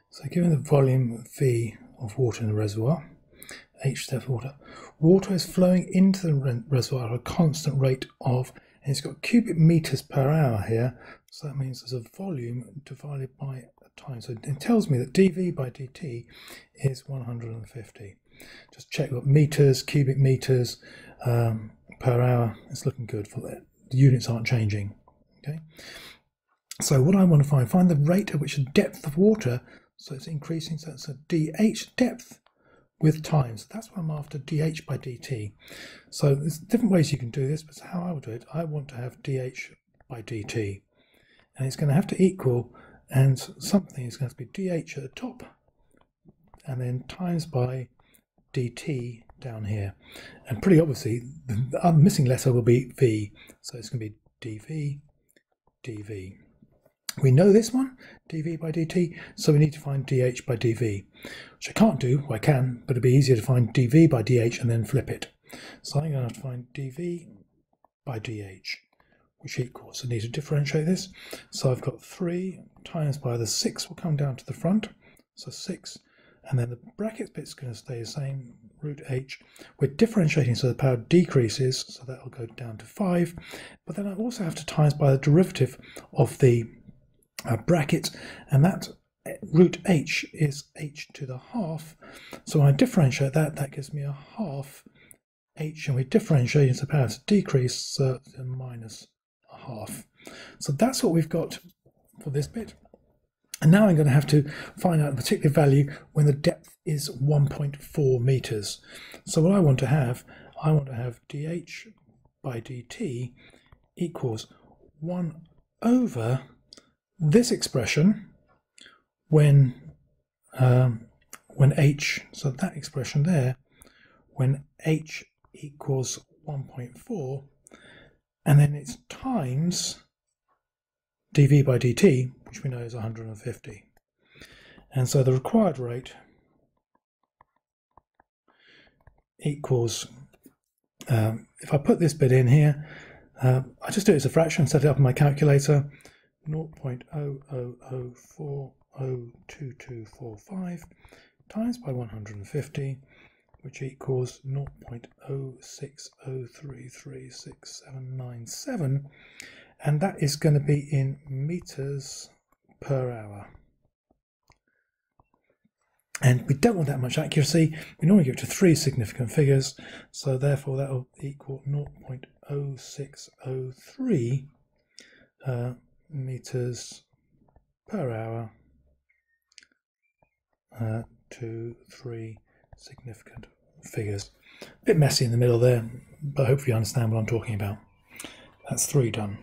So given the volume V of water in the reservoir, H depth of water, water is flowing into the reservoir at a constant rate of, and it's got cubic meters per hour here, so that means there's a volume divided by time. So it tells me that dV by dt is 150. Just check what meters, cubic meters per hour. It's looking good for that. The units aren't changing. Okay. So what I want to find the rate at which the depth of water, so it's increasing, so it's a dH depth with time. So that's what I'm after, dH by dt. So there's different ways you can do this, but how I would do it, I want to have dH by dt. And it's going to have to equal, and something is going to be dH at the top, and then times by dt down here. And pretty obviously, the missing letter will be V. So it's going to be dV, dV. We know this one, dV by dt, so we need to find dH by dV, which I can't do. Well, I can, but it'd be easier to find dV by dH and then flip it. So I'm going to have to find dV by dH, which equals, I need to differentiate this. So I've got 3 times by the 6 will come down to the front, so 6, and then the bracket bit's going to stay the same, root h. We're differentiating so the power decreases, so that will go down to 5, but then I also have to times by the derivative of the bracket, and that root h is h to the half. So when I differentiate that, that gives me a half h, and we differentiate so the power to decrease, so minus a half. So that's what we've got for this bit. And now I'm going to have to find out a particular value when the depth is 1.4 meters. So what I want to have dH by dt equals 1 over this expression when h, so that expression there, when h equals 1.4, and then it's times dV by dt, which we know is 150. And so the required rate equals, if I put this bit in here, I just do it as a fraction, set it up in my calculator, 0.004002245 times by 150, which equals 0.0603369797, and that is going to be in meters per hour. And we don't want that much accuracy. We normally give it to 3 significant figures, so therefore that will equal 0.0603 meters per hour to 3 significant figures. A bit messy in the middle there, but hopefully you understand what I'm talking about. That's 3 done.